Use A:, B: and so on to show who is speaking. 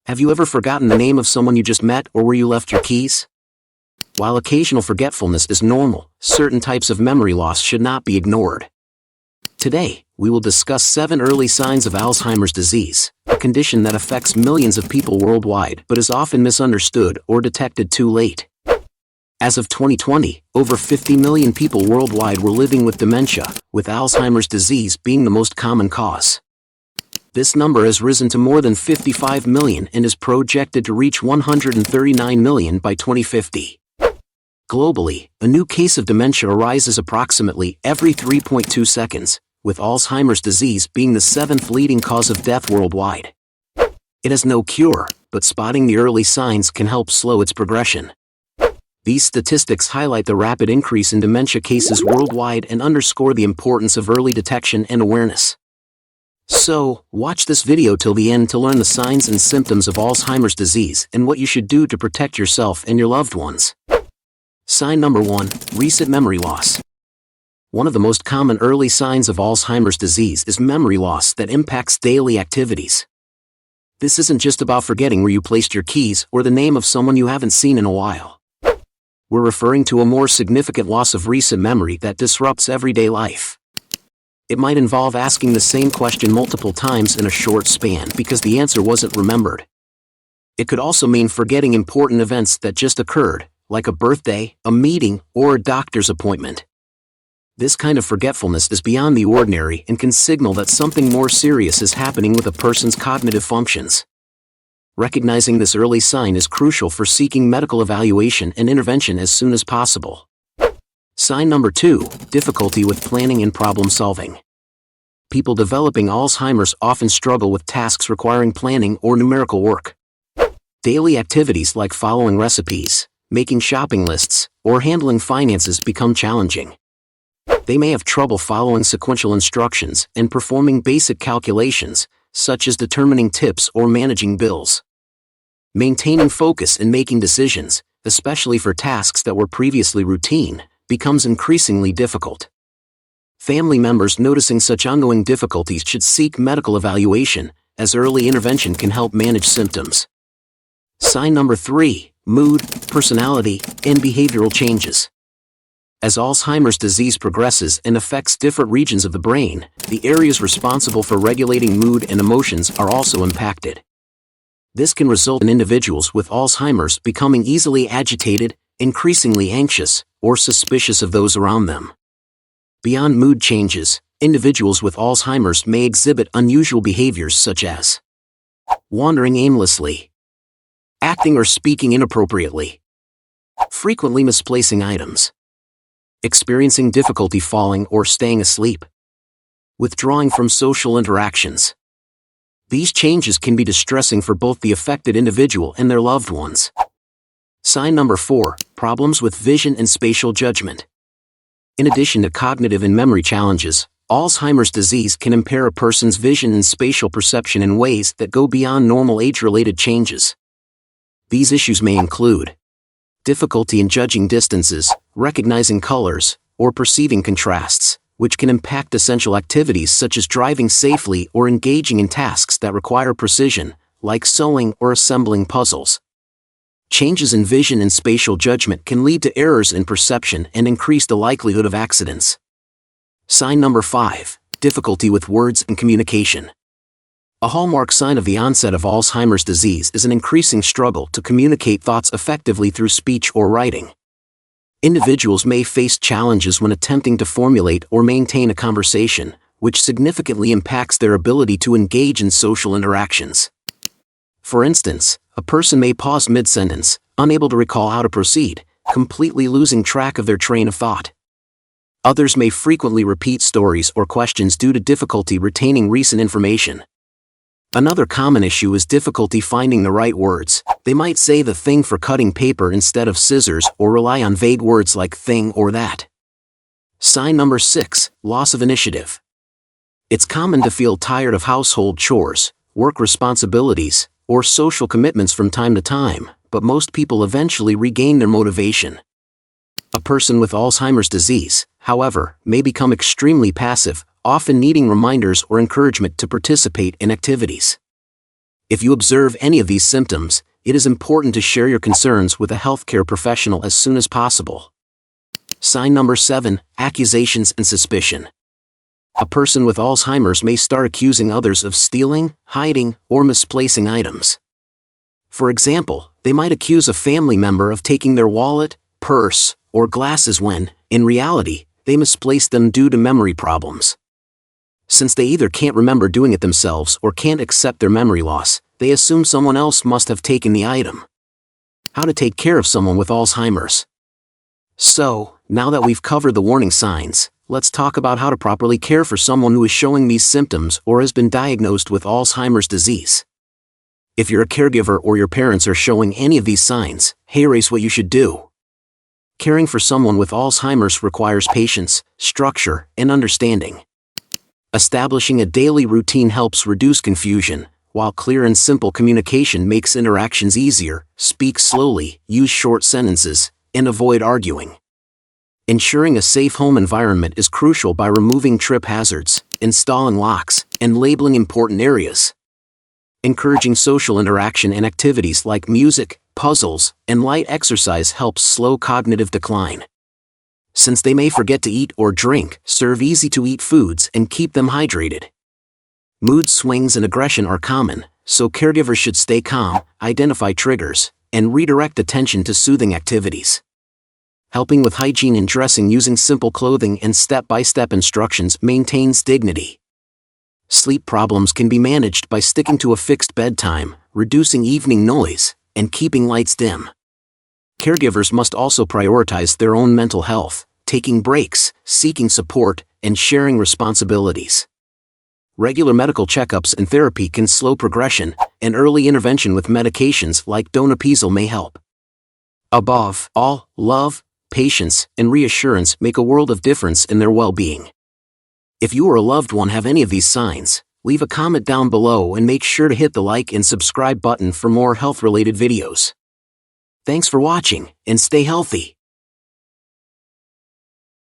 A: Have you ever forgotten the name of someone you just met or where you left your keys? While occasional forgetfulness is normal, certain types of memory loss should not be ignored. Today, we will discuss 7 early signs of Alzheimer's disease, a condition that affects millions of people worldwide but is often misunderstood or detected too late. As of 2020, over 50 million people worldwide were living with dementia, with Alzheimer's disease being the most common cause. This number has risen to more than 55 million and is projected to reach 139 million by 2050. Globally, a new case of dementia arises approximately every 3.2 seconds, with Alzheimer's disease being the 7th leading cause of death worldwide. It has no cure, but spotting the early signs can help slow its progression. These statistics highlight the rapid increase in dementia cases worldwide and underscore the importance of early detection and awareness. So, watch this video till the end to learn the signs and symptoms of Alzheimer's disease and what you should do to protect yourself and your loved ones. Sign number 1, recent memory loss. One of the most common early signs of Alzheimer's disease is memory loss that impacts daily activities. This isn't just about forgetting where you placed your keys or the name of someone you haven't seen in a while. We're referring to a more significant loss of recent memory that disrupts everyday life. It might involve asking the same question multiple times in a short span because the answer wasn't remembered. It could also mean forgetting important events that just occurred, like a birthday, a meeting, or a doctor's appointment. This kind of forgetfulness is beyond the ordinary and can signal that something more serious is happening with a person's cognitive functions. Recognizing this early sign is crucial for seeking medical evaluation and intervention as soon as possible. Sign number 2, difficulty with planning and problem solving. People developing Alzheimer's often struggle with tasks requiring planning or numerical work. Daily activities like following recipes, making shopping lists, or handling finances become challenging. They may have trouble following sequential instructions and performing basic calculations, such as determining tips or managing bills. Maintaining focus and making decisions, especially for tasks that were previously routine, becomes increasingly difficult. Family members noticing such ongoing difficulties should seek medical evaluation, as early intervention can help manage symptoms. Sign number 3, mood, personality, and behavioral changes. As Alzheimer's disease progresses and affects different regions of the brain, the areas responsible for regulating mood and emotions are also impacted. This can result in individuals with Alzheimer's becoming easily agitated, increasingly anxious, or suspicious of those around them. Beyond mood changes, individuals with Alzheimer's may exhibit unusual behaviors such as wandering aimlessly, acting or speaking inappropriately, frequently misplacing items, experiencing difficulty falling or staying asleep, withdrawing from social interactions. These changes can be distressing for both the affected individual and their loved ones. Sign number 4, problems with vision and spatial judgment. In addition to cognitive and memory challenges, Alzheimer's disease can impair a person's vision and spatial perception in ways that go beyond normal age-related changes. These issues may include difficulty in judging distances, recognizing colors, or perceiving contrasts, which can impact essential activities such as driving safely or engaging in tasks that require precision, like sewing or assembling puzzles. Changes in vision and spatial judgment can lead to errors in perception and increase the likelihood of accidents. Sign number 5, difficulty with words and communication. A hallmark sign of the onset of Alzheimer's disease is an increasing struggle to communicate thoughts effectively through speech or writing. Individuals may face challenges when attempting to formulate or maintain a conversation, which significantly impacts their ability to engage in social interactions. For instance, a person may pause mid-sentence, unable to recall how to proceed, completely losing track of their train of thought. Others may frequently repeat stories or questions due to difficulty retaining recent information. Another common issue is difficulty finding the right words. They might say the thing for cutting paper instead of scissors or rely on vague words like thing or that. Sign number 6, loss of initiative. It's common to feel tired of household chores, work responsibilities, or social commitments from time to time, but most people eventually regain their motivation. A person with Alzheimer's disease, however, may become extremely passive, often needing reminders or encouragement to participate in activities. If you observe any of these symptoms, it is important to share your concerns with a healthcare professional as soon as possible. Sign number 7, accusations and suspicion. A person with Alzheimer's may start accusing others of stealing, hiding, or misplacing items. For example, they might accuse a family member of taking their wallet, purse, or glasses when, in reality, they misplaced them due to memory problems. Since they either can't remember doing it themselves or can't accept their memory loss, they assume someone else must have taken the item. How to take care of someone with Alzheimer's. So, now that we've covered the warning signs, let's talk about how to properly care for someone who is showing these symptoms or has been diagnosed with Alzheimer's disease. If you're a caregiver or your parents are showing any of these signs, here's what you should do. Caring for someone with Alzheimer's requires patience, structure, and understanding. Establishing a daily routine helps reduce confusion, while clear and simple communication makes interactions easier. Speak slowly, use short sentences, and avoid arguing. Ensuring a safe home environment is crucial by removing trip hazards, installing locks, and labeling important areas. Encouraging social interaction and activities like music, puzzles, and light exercise helps slow cognitive decline. Since they may forget to eat or drink, serve easy-to-eat foods and keep them hydrated. Mood swings and aggression are common, so caregivers should stay calm, identify triggers, and redirect attention to soothing activities. Helping with hygiene and dressing using simple clothing and step-by-step instructions maintains dignity. Sleep problems can be managed by sticking to a fixed bedtime, reducing evening noise, and keeping lights dim. Caregivers must also prioritize their own mental health, taking breaks, seeking support, and sharing responsibilities. Regular medical checkups and therapy can slow progression, and early intervention with medications like donepezil may help. Above all, love, patience, and reassurance make a world of difference in their well-being. If you or a loved one have any of these signs, leave a comment down below and make sure to hit the like and subscribe button for more health-related videos. Thanks for watching, and stay healthy.